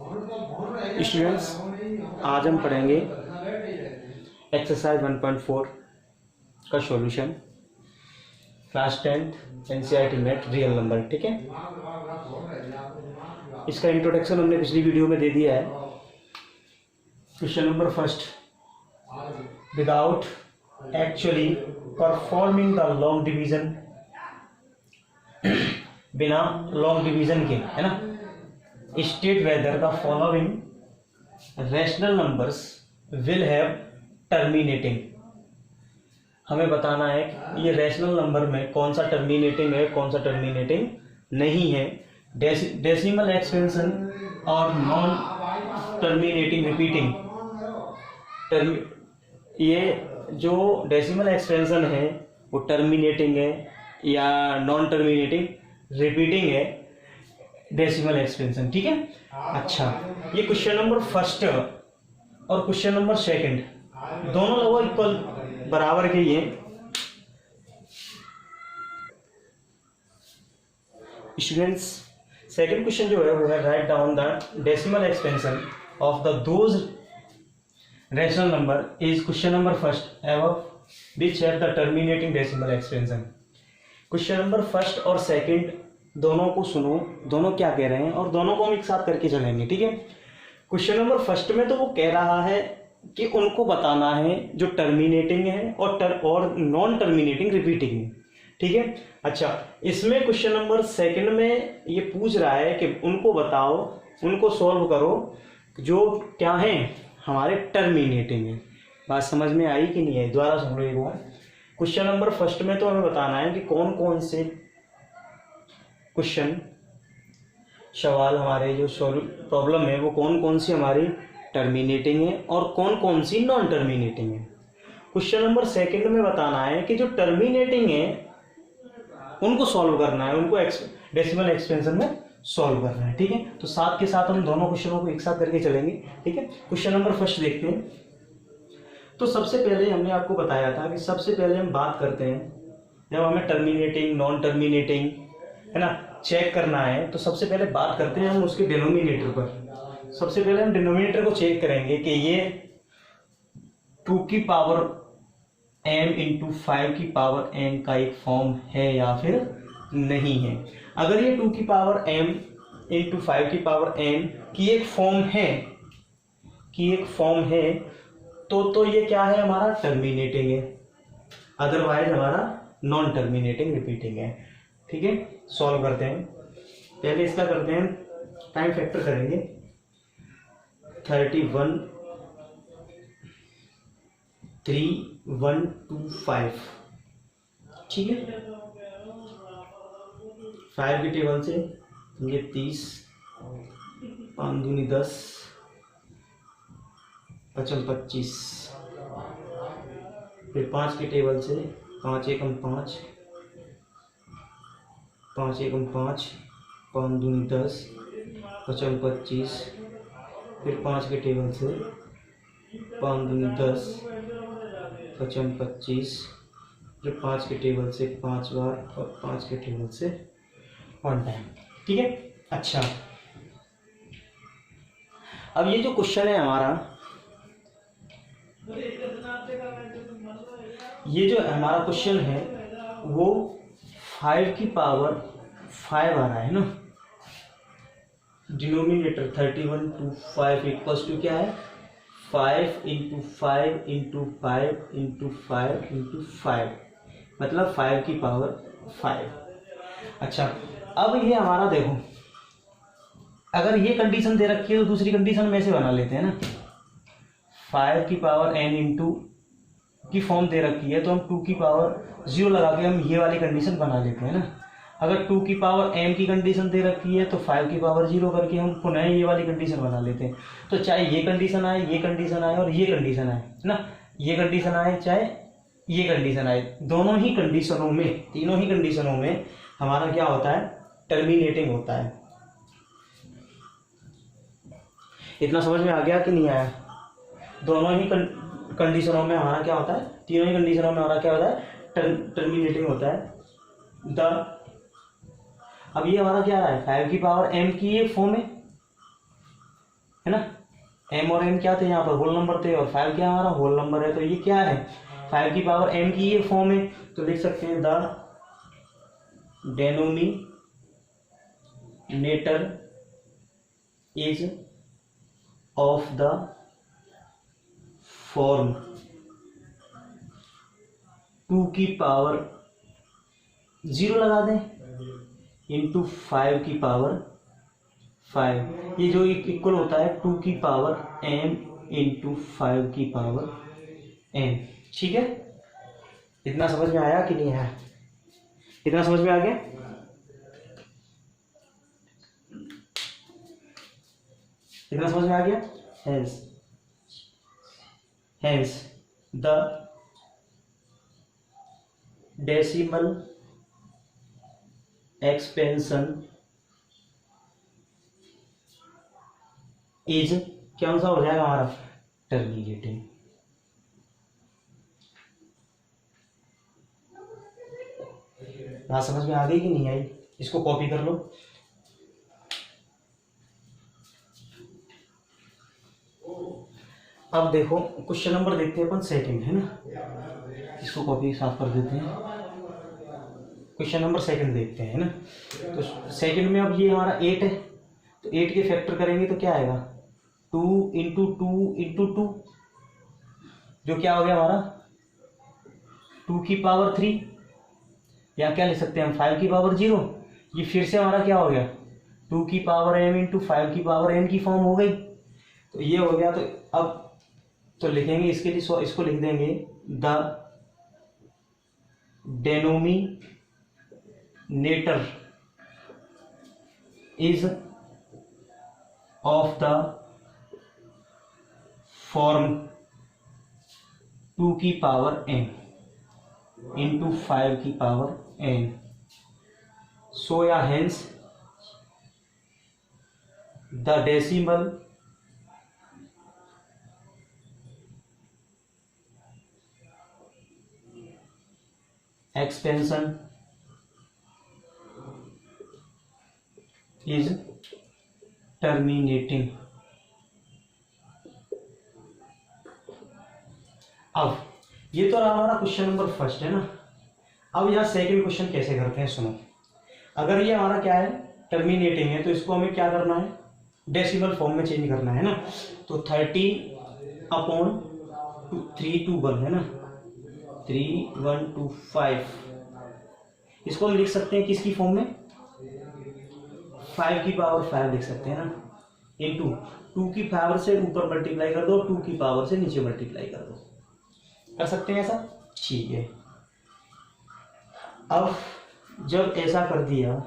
Students, आज हम पढ़ेंगे एक्सरसाइज 1.4 का solution, class 10 NCERT net real number. ठीक है, इसका इंट्रोडक्शन हमने पिछली वीडियो में दे दिया है। Question number first, without actually performing the long division, बिना लॉन्ग डिवीजन के, है ना, state whether the following rational numbers will have terminating. हमें बताना है कि ये रैशनल नंबर में कौन सा टर्मिनेटिंग है, कौन सा टर्मिनेटिंग नहीं है। डेसिमल एक्सपेंशन और नॉन टर्मिनेटिंग रिपीटिंग। ये जो डेसिमल एक्सपेंशन है वो टर्मिनेटिंग है या नॉन टर्मिनेटिंग रिपीटिंग है, डेसिमल एक्सपेंशन। ठीक है, अच्छा, ये क्वेश्चन नंबर फर्स्ट और क्वेश्चन नंबर सेकंड दोनों लगभग इक्वल बराबर के ही हैं। स्टूडेंट्स, सेकंड क्वेश्चन जो है वो है write down the decimal expansion of the those rational number is question number first above which have the terminating decimal expansion. Question number first और सेकंड दोनों को सुनो, दोनों क्या कह रहे हैं और दोनों को हम एक साथ करके चलेंगे। ठीक है, क्वेश्चन नंबर फर्स्ट में तो वो कह रहा है कि उनको बताना है जो टर्मिनेटिंग है और नॉन टर्मिनेटिंग रिपीटिंग है। ठीक है, अच्छा, इसमें क्वेश्चन नंबर सेकंड में ये पूछ रहा है कि उनको बताओ, उनको सॉल्व करो जो क्या है हमारे टर्मिनेटिंग है। बात समझ में आई कि नहीं आई? दोबारा सुन लो एक बार। क्वेश्चन नंबर फर्स्ट में तो हमें बताना है कि कौन कौन से क्वेश्चन सवाल हमारे जो प्रॉब्लम है वो कौन कौन सी हमारी टर्मिनेटिंग है और कौन कौन सी नॉन टर्मिनेटिंग है। क्वेश्चन नंबर सेकंड में बताना है कि जो टर्मिनेटिंग है उनको सॉल्व करना है, उनको डेसिमल एक्सपेंशन में सॉल्व करना है। ठीक है, तो साथ के साथ हम दोनों क्वेश्चनों को एक साथ करके चलेंगे। ठीक है, क्वेश्चन नंबर फर्स्ट देखते हैं। तो सबसे पहले हमने आपको बताया था कि सबसे पहले हम बात करते हैं जब हमें टर्मिनेटिंग नॉन टर्मिनेटिंग, है ना, चेक करना है, तो सबसे पहले बात करते हैं हम उसके डिनोमिनेटर पर। सबसे पहले हम डिनोमिनेटर को चेक करेंगे कि ये 2 की पावर m इंटू 5 की पावर n का एक फॉर्म है या फिर नहीं है। अगर ये 2 की पावर m इंटू 5 की पावर n की एक फॉर्म है तो ये क्या है, हमारा टर्मिनेटिंग है, अदरवाइज हमारा नॉन टर्मिनेटिंग रिपीटिंग है। ठीक है, सॉल्व करते हैं। पहले इसका करते हैं, टाइम फैक्टर करेंगे 31 3125। ठीक है, 5 की टेबल से ये 30, 5 दूनी 10, 5 25, फिर 5 की टेबल से 5 एकम 5, 5 एकम 5, 5 दूनी 10, 5 25, फिर 5 के टेबल से 5 दूनी 10, 5 25, फिर 5 के टेबल से 5 बार और 5 के टेबल से 1 टाइम। ठीक है, अच्छा, अब ये जो क्वेश्चन है हमारा, ये जो हमारा क्वेश्चन है वो 5 की पावर 5 आ रहा है ना। डिनोमिनेटर 31 टू 5 इक्वल्स टू क्या है, 5 इंटू 5 इंटू 5 इंटू 5 इंटू 5, मतलब 5 की पावर 5। अच्छा, अब ये हमारा देखो, अगर ये कंडीशन दे रखी है तो दूसरी कंडीशन में ऐसे बना लेते हैं ना, 5 की पावर n इंटू की फॉर्म दे रखी है तो हम 2 की पावर 0 लगा के हम ये वाली कंडीशन बना लेते हैं ना। अगर 2 की पावर m की कंडीशन दे रखी है तो 5 की पावर 0 करके हम पुनः ये वाली कंडीशन बना लेते हैं। तो चाहे ये कंडीशन आए, ये कंडीशन आए और ये कंडीशन आए, है ना, ये कंडीशन आए चाहे ये कंडीशन आए, दोनों ही कंडीशनों में, तीनों ही कंडीशनों में हमारा क्या होता है, टर्मिनेटिंग होता है। इतना समझ में आ गया कि नहीं आया? दोनों ही कंडीशनों में हमारा क्या होता है, तीनों ही कंडीशनों में हमारा क्या होता है, टर्मिनेटिंग होता है। अब ये हमारा क्या रहा है, 5 की पावर m की एक फॉर्म है, है ना। m और n क्या थे यहाँ पर, होल नंबर थे, और 5 क्या हमारा होल नंबर है, तो ये क्या है 5 की पावर m की ये फॉर्म है। तो लिख सकते हैं the denominator is of the form 2 की पावर 0 लगा दें इंटू 5 की पावर 5, ये जो इक्वल होता है 2 की पावर m इंटू 5 की पावर m। ठीक है, इतना समझ में आया कि नहीं आया, इतना समझ में आ गया। इतना समझ में आ गया। Hence the decimal expansion is कौन सा हो जाएगा हमारा टर्मिनेटिंग। बात समझ में आ गई कि नहीं आई, इसको कॉपी कर लो। अब देखो क्वेश्चन नंबर देखते हैं अपन सेकंड, है ना, इसको कॉपी साफ कर देते हैं। क्वेश्चन नंबर सेकंड देखते हैं, है ना। तो सेकंड में अब ये हमारा 8 है, तो 8 के फैक्टर करेंगे तो क्या आएगा 2 इंटू 2 इंटू 2, जो क्या हो गया हमारा 2 की पावर 3, या क्या लिख सकते हैं हम 5 की पावर 0। ये फिर से हमारा क्या हो गया 2 की पावर m इंटू 5 की पावर m की फॉर्म हो गई, तो ये हो गया। तो अब तो लिखेंगे इसके लिए, इसको लिख देंगे the denominator is of the form 2 की पावर m इंटू 5 की पावर n। सो या hence the decimal expansion is terminating. अब ये तो रहा हमारा क्वेश्चन नंबर फर्स्ट, है ना। अब यहाँ सेकंड क्वेश्चन कैसे करते हैं सुनो। अगर ये हमारा क्या है टर्मिनेटिंग है, तो इसको हमें क्या करना है डेसिमल फॉर्म में चेंज करना है ना। तो 13/321 है ना, 3125, इसको हम लिख सकते हैं किसकी फॉर्म में 5 की पावर 5 लिख सकते हैं ना, इंटू 2 की पावर से ऊपर मल्टीप्लाई कर दो, 2 की पावर से नीचे मल्टीप्लाई कर दो, कर सकते हैं ऐसा। ठीक है, अब जब ऐसा कर दिया,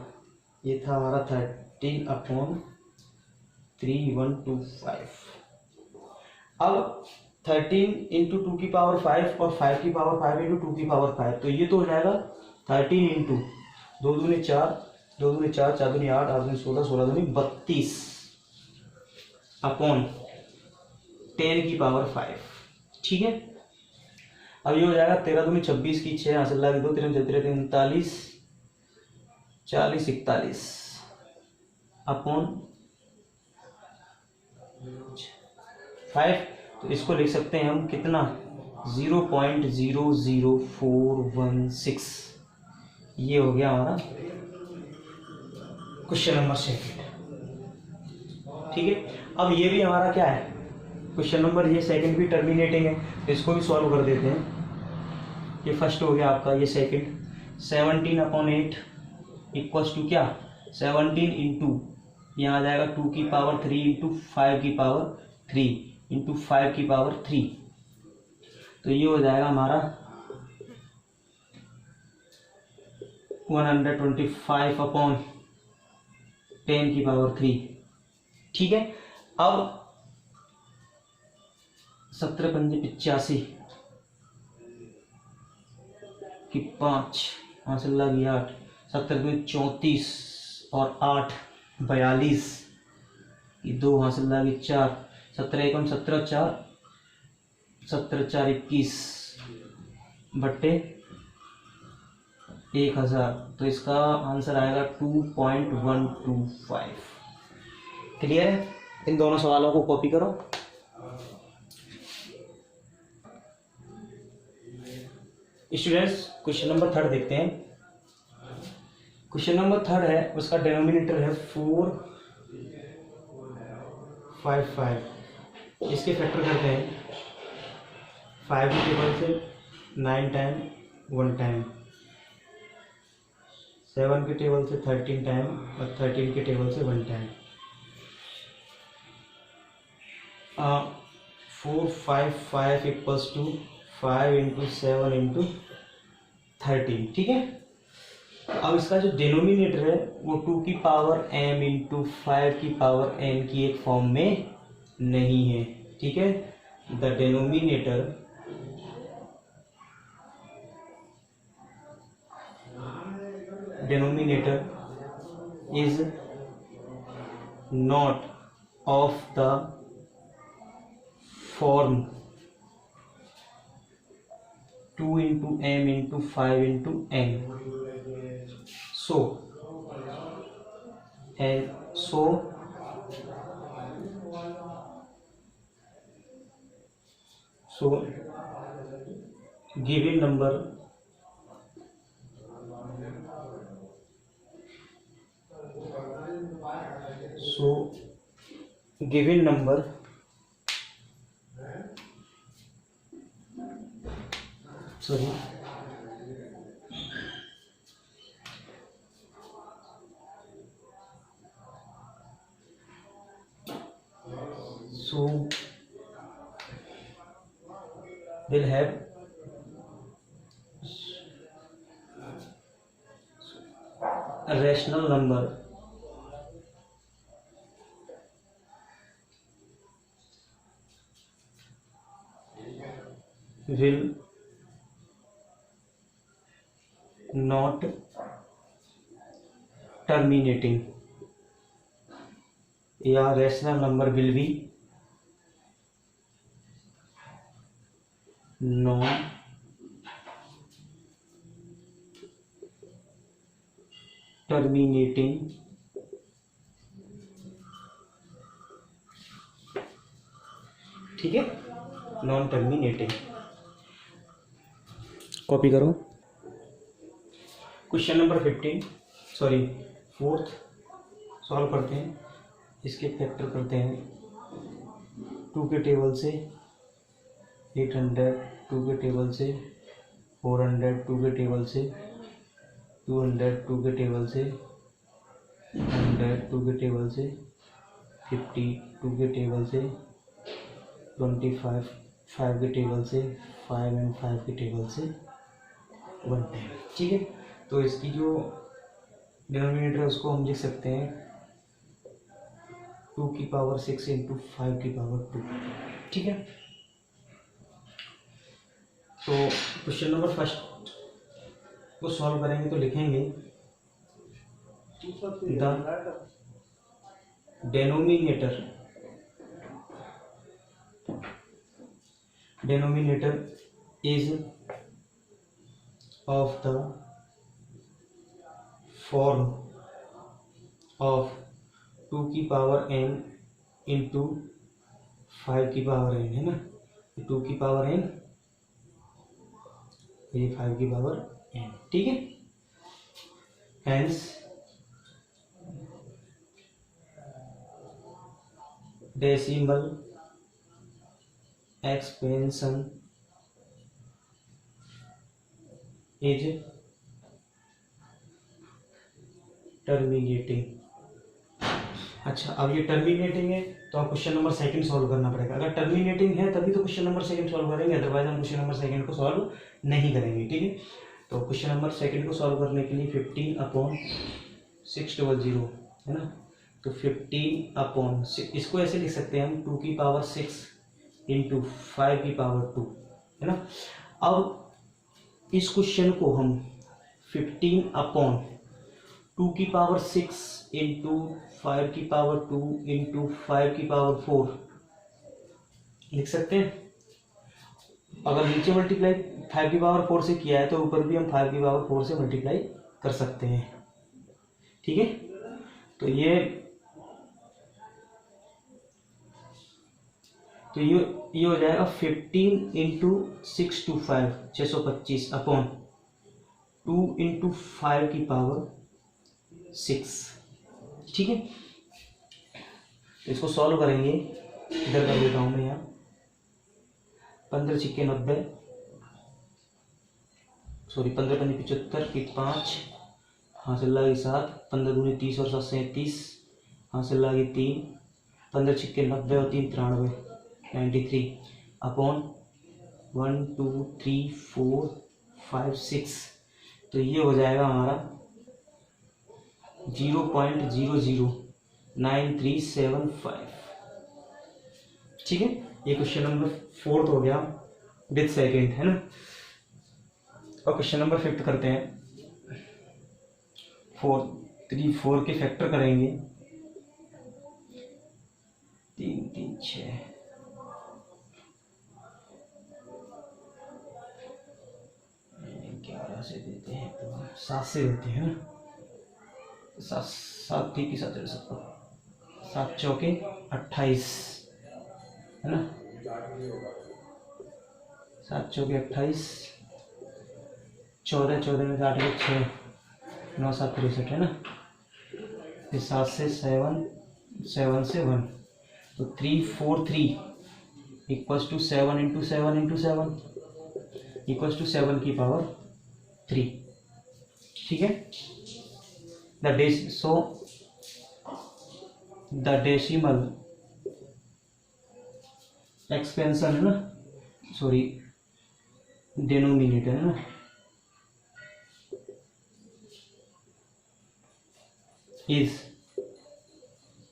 ये था हमारा 13/3125। अब 13 इंटू 2 की पावर 5 और 5 की पावर 5 इंटू 2 की पावर 5, तो ये तो हो जाएगा 13 इंटू 2 दूनी 4, 2 दूनी 4, 4 दूनी 8, 8 दूनी 16, 16 दूनी 32 अपॉन 10 की पावर 5। ठीक है, अब ये हो जाएगा 13 दूनी 26 की 6 हासिल लगा 2 3 33 39 40 41 अपॉन 5। तो इसको लिख सकते हैं हम कितना 0.00416। ये हो गया हमारा क्वेश्चन नंबर सेकंड। ठीक है, अब ये भी हमारा क्या है क्वेश्चन नंबर, ये सेकंड भी टर्मिनेटिंग है, तो इसको भी सॉल्व कर देते हैं। ये फर्स्ट हो गया आपका, ये सेकंड 17/8 इक्वल्स टू क्या 17 इंटू यहाँ आ जाएगा 2 की पावर 3 इंटू 5 की पावर 3 इंटू 5 की पावर 3, तो ये हो जाएगा हमारा 125 अपॉन 10 की पावर 3। ठीक है, अब 17 पंजे 85 की 5 हासिल लगी 8, 17 दूनी 34 और 8 42 की 2 हासिल लगी 4, 17 एकम 17 4, 17 4 21 बट्टे 1000, तो इसका आंसर आएगा 2.125। क्लियर है। इन दोनों सवालों को कॉपी करो। स्टूडेंट्स क्वेश्चन नंबर 3 देखते हैं। क्वेश्चन नंबर 3 है, उसका डिनोमिनेटर है 455। इसके फैक्टर करते हैं 5 के टेबल से 9 टाइम 1 टाइम, 7 के टेबल से 13 टाइम और 13 के टेबल से 1 time. 455 equals to 5 into 7 into 13। ठीक है। अब इसका जो डिनोमिनेटर है वो 2 की पावर m इंटू 5 की पावर n की एक फॉर्म में नहीं है। ठीक है। The denominator is not of the form 2 into m into 5 into n। So given number sorry so will have a rational number will not terminating, या rational number will be non terminating ठीक है, non terminating. Copy करो। Question number 4 solve करते हैं। इसके factor करते हैं 2 के टेबल से 800, 2 के टेबल से 400, 2 के टेबल से 200, 2 के टेबल से 100, 2 के टेबल से 50, 2 के टेबल से 25, 5 के टेबल से 5 एंड 5 के टेबल से 1 टाइम। ठीक है। तो इसकी जो डिनोमिनेटर है उसको हम लिख सकते हैं 2 की पावर 6 इंटू 5 की पावर 2। ठीक है। तो क्वेश्चन नंबर 1 को सॉल्व करेंगे तो लिखेंगे the denominator is of the form of 2 की पावर n इंटू 5 की पावर n, है ना। 2 की पावर n, ये 5 की पावर n। ठीक है। Hence decimal expansion is terminating. अच्छा, अब ये टर्मिनेटिंग है तो आप क्वेश्चन नंबर 2 सॉल्व करना पड़ेगा। अगर टर्मिनेटिंग है तभी तो क्वेश्चन नंबर 2 सॉल्व करेंगे, अदरवाइज हम क्वेश्चन नंबर 2 को सॉल्व नहीं करेंगे। ठीक है। तो क्वेश्चन नंबर 2 को सॉल्व करने के लिए 15/600 है ना। तो 15/6, इसको ऐसे लिख सकते हैं हम 2 की पावर 6 इंटू 5 की पावर 2, है ना। अब इस क्वेश्चन को हम 15/2 की पावर 6 इंटू 5 की पावर 2 इंटू 5 की पावर 4 लिख सकते हैं। अगर नीचे मल्टीप्लाई 5 की पावर 4 से किया है तो ऊपर भी हम 5 की पावर 4 से मल्टीप्लाई कर सकते हैं। ठीक है। तो ये तो ये हो जाएगा 15 इंटू 625 625 अपॉन 2 इंटू 5 की पावर 6। ठीक है, तो इसको सॉल्व करेंगे। इधर कर देता हूँ मैं यहाँ 15 छिक्के 90 सॉरी 15 पंजे 75 की 5 हासिल लागी 7 15 दूनी 30 और 7 37 हासिल लागी 3 15 छिक्के 90 और 3 93 93 अपॉन 1 2 3 4 5 6। तो ये हो जाएगा हमारा 0.009375। ठीक है, ये क्वेश्चन नंबर 4 हो गया विद सेकेंड, है ना। और क्वेश्चन नंबर 5 करते हैं। 4 3 4 के फैक्टर करेंगे 3 3 6 11 से देते हैं तो 7 से देते हैं ना। 7 ठीक ही 7 7 चौके 28 है ना। 7 चौके 28 14 14 में 8 में 6 9 7 63 है ना। फिर 7 से 7 7 से 1 तो 3 4 3 equals to 7 into 7 into 7 equals to 7 की पावर 3। ठीक है, द डेसिमल एक्सपेंशन है ना, सॉरी डिनोमिनेटर है ना, is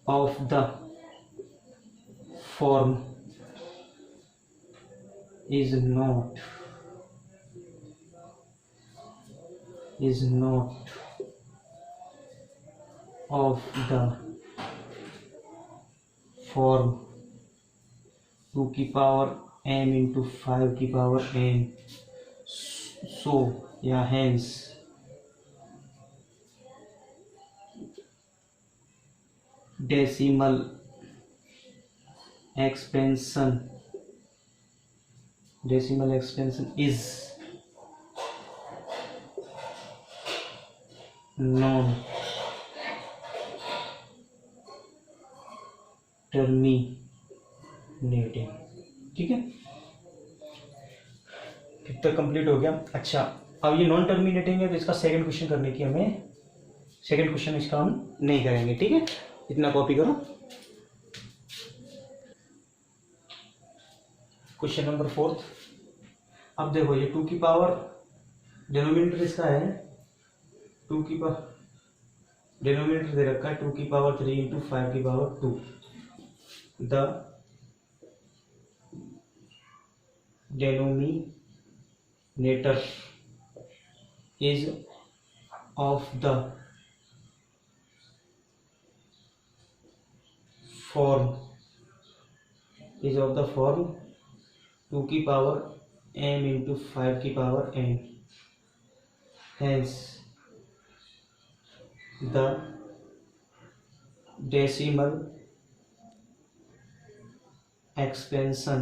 of the form is not of the form 2 की पावर m into 5 की पावर n, so या hence decimal expansion is non terminating. ठीक है, फिर तक कंप्लीट हो गया। अच्छा, अब ये नॉन टर्मिनेटिंग है तो इसका सेकंड क्वेश्चन करने की हमें, सेकंड क्वेश्चन इसका हम नहीं करेंगे। ठीक है, इतना कॉपी करो। Question number 4। अब देखो ये 2 की पावर डिनोमिनेटर इसका है 2 की पावर, डिनोमिनेटर दे रखा है 2 की पावर 3 इंटू 5 की power 2। The denominator is of the form 2 की पावर m into 5 की power n, hence the decimal expansion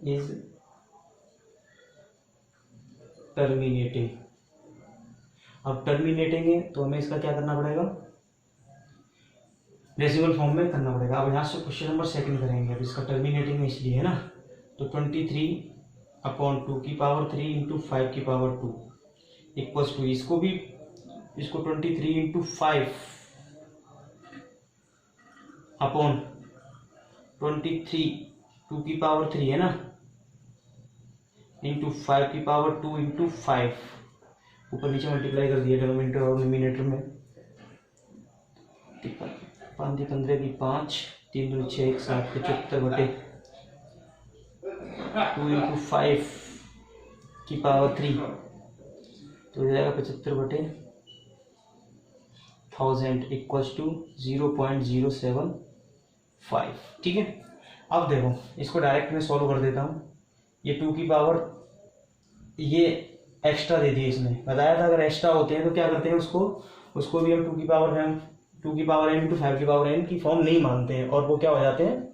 is terminating. अब टर्मिनेटिंग है तो हमें इसका क्या करना पड़ेगा, डेसिमल फॉर्म में करना पड़ेगा। अब यहाँ से क्वेश्चन नंबर 2 करेंगे। अब इसका टर्मिनेटिंग है इसलिए, है ना, तो 23 अपॉन 2 की पावर 3 इंटू 5 की पावर 2 इक्वल्स टू इसको 23 इंटू 5 अपॉन 23 2 की पावर 3 है ना इंटू 5 की पावर 2 इंटू 5, ऊपर नीचे मल्टीप्लाई कर दिया डिनोमिनेटर और न्यूमरेटर में। 5 15 की 5 3 2 6 1 7 75 बटे 2 इंटू 5 की पावर 3 तो हो जाएगा 75 बटे 1000 इक्वल्स टू 0.075। ठीक है, अब देखो इसको डायरेक्ट में सॉल्व कर देता हूँ। ये 2 की पावर, ये एक्स्ट्रा दे दिए इसमें, बताया था अगर एक्स्ट्रा होते हैं तो क्या करते हैं, उसको भी हम 2 की पावर n इंटू 5 की पावर n की फॉर्म नहीं मानते हैं, और वो क्या हो जाते हैं,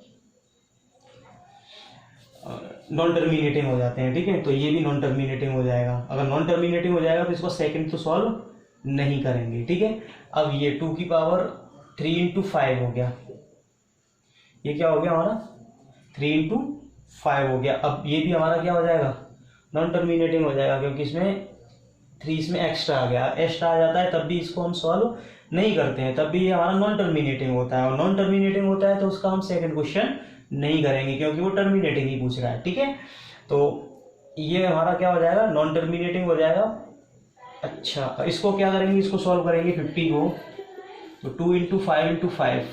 नॉन टर्मिनेटिंग हो जाते हैं। ठीक है, तो ये भी नॉन टर्मिनेटिंग हो जाएगा। अगर नॉन टर्मिनेटिंग हो जाएगा तो इसको सेकंड तो सॉल्व नहीं करेंगे। ठीक है, अब ये 2 की पावर 3 इंटू 5 हो गया, ये क्या हो गया हमारा 3 इंटू 5 हो गया। अब ये भी हमारा क्या हो जाएगा, नॉन टर्मिनेटिंग हो जाएगा, क्योंकि इसमें 3 इसमें एक्स्ट्रा आ गया, एक्स्ट्रा आ जाता है तब भी इसको हम सॉल्व नहीं करते हैं, तब भी ये हमारा नॉन टर्मिनेटिंग होता है। और नॉन टर्मिनेटिंग होता है तो उसका हम सेकंड क्वेश्चन नहीं करेंगे, क्योंकि वो टर्मिनेटिंग ही पूछ रहा है। ठीक है, तो ये हमारा क्या हो जाएगा, नॉन टर्मिनेटिंग हो जाएगा। अच्छा, इसको क्या करेंगे, इसको सॉल्व करेंगे 50 को, तो 2 इंटू 5 इंटू 5,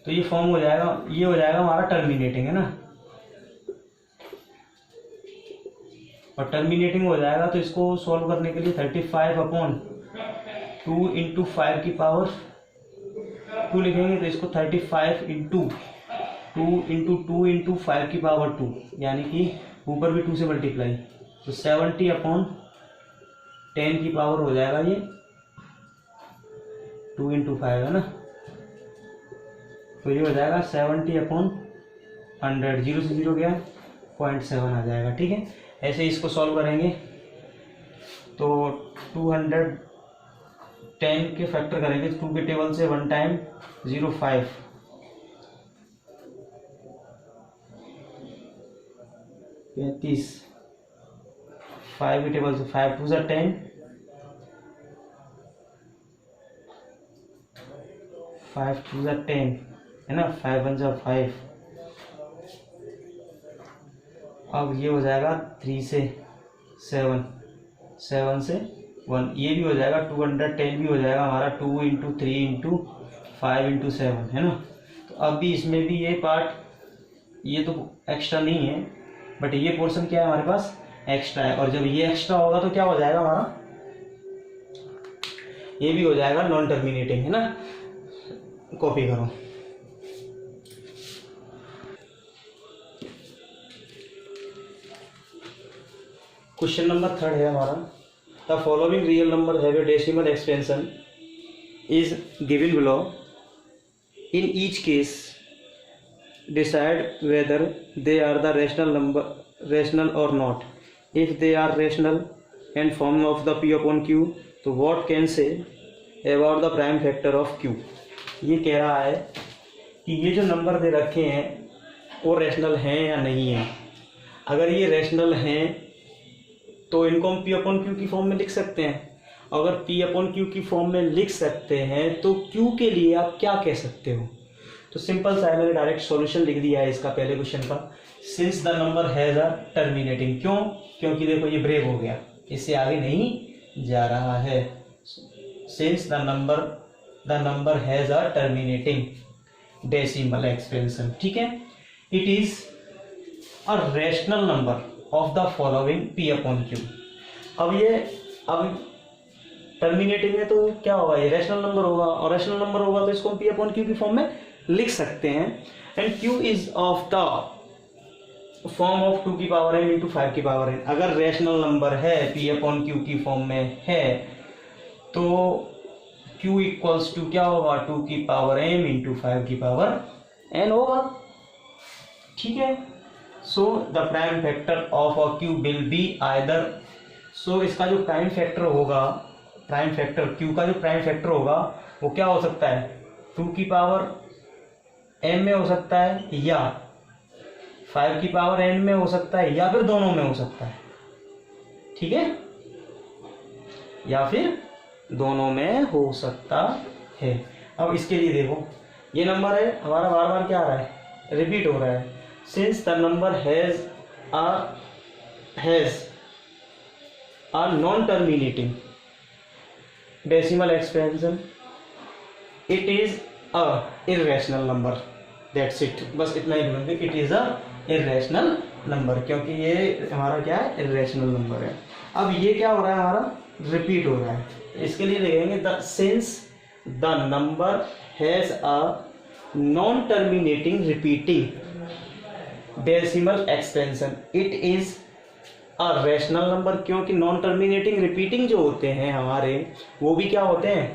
तो ये फॉर्म हो जाएगा, ये हो जाएगा हमारा टर्मिनेटिंग, है ना। और टर्मिनेटिंग हो जाएगा तो इसको सॉल्व करने के लिए 35 अपॉन 2 इंटू 5 की पावर 2 लिखेंगे, तो इसको 35 इंटू 2 इंटू 2 इंटू 5 की पावर 2, यानी कि ऊपर भी 2 से मल्टीप्लाई, तो 70 अपॉन 10 की पावर हो जाएगा ये 2 इंटू 5, है ना। तो ये हो जाएगा 70 अपॉन 100, 0 से 0 गया 0.7 आ जाएगा। ठीक है, ऐसे इसको सॉल्व करेंगे तो 210 के फैक्टर करेंगे 2 के टेबल से 1 टाइम 0.5, 35, 5 के टेबल से 5 2 10, 5 2 10, है ना, 5 1 5। अब ये हो जाएगा 3 से 7, 7 से 1, ये भी हो जाएगा 210 भी हो जाएगा हमारा 2 इंटू 3 इंटू 5 इंटू 7, है ना। तो अब भी इसमें भी ये पार्ट, ये तो एक्स्ट्रा नहीं है, बट ये पोर्शन क्या है हमारे पास, एक्स्ट्रा है। और जब ये एक्स्ट्रा होगा तो क्या हो जाएगा हमारा, ये भी हो जाएगा नॉन टर्मिनेटिंग, है ना। कॉपी करो। क्वेश्चन नंबर 3 है हमारा, the following real number have a decimal expansion is given below, in each case decide whether they are the rational or not. If they are rational and form of the p upon q, तो what can say about the prime factor of q। ये कह रहा है कि ये जो number दे रखे हैं वो रैशनल हैं या नहीं है। अगर ये रैशनल हैं तो इनको हम p अपॉन q की फॉर्म में लिख सकते हैं। अगर p अपॉन q की फॉर्म में लिख सकते हैं तो q के लिए आप क्या कह सकते हो। तो सिंपल सा है, मैंने डायरेक्ट सॉल्यूशन लिख दिया है इसका पहले क्वेश्चन का। Since the number has a terminating, क्यों, क्योंकि देखो ये ब्रेक हो गया, इससे आगे नहीं जा रहा है। Since the number has a terminating decimal expansion, ठीक है, it is a rational number of the following p upon q। अब टर्मिनेटिंग है तो क्या होगा, ये रैशनल नंबर होगा, और रैशनल नंबर होगा तो इसको हम p अपॉन q की फॉर्म में लिख सकते हैं। And q is of the form of 2 की पावर m इंटू 5 की पावर n। अगर रैशनल नंबर है p अपॉन q की फॉर्म में है तो q इक्वल्स टू क्या होगा, 2 की पावर m इंटू 5 की पावर n होगा। ठीक है, so the prime factor of a q will be either, so इसका जो प्राइम फैक्टर होगा, प्राइम फैक्टर q का जो प्राइम फैक्टर होगा वो क्या हो सकता है, 2 की पावर m में हो सकता है, या 5 की पावर n में हो सकता है, या फिर दोनों में हो सकता है। ठीक है, या फिर दोनों में हो सकता है। अब इसके लिए देखो, ये नंबर है हमारा बार बार क्या आ रहा है, रिपीट हो रहा है। Since the number has a non terminating decimal expansion, it is a irrational number, that's it, बस इतना ही बोलेंगे, it is a irrational number, क्योंकि ये हमारा क्या है, इर्रेशनल नंबर है। अब ये क्या हो रहा है, हमारा रिपीट हो रहा है, इसके लिए लिखेंगे the sins the number has a non terminating repeating decimal expansion, it is a rational number, क्योंकि नॉन टर्मिनेटिंग रिपीटिंग जो होते हैं हमारे वो भी क्या होते हैं,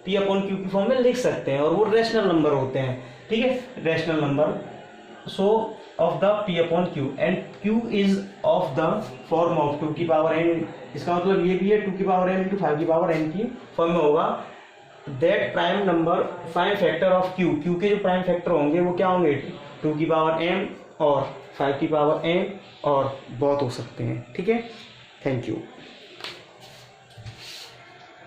पी अपॉन क्यू की फॉर्म में लिख सकते हैं और वो रैशनल नंबर होते हैं, ठीक है, rational number so of the P upon Q and Q is of the form of 2 की पावर n, इसका मतलब ये भी है 2 की पावर n इंटू 5 की पावर n की फॉर्म में होगा। That prime number prime factor of Q, Q के जो प्राइम फैक्टर होंगे वो क्या होंगे 2 की पावर m और 5 की पावर n और बहुत हो सकते हैं, ठीक है। Thank you.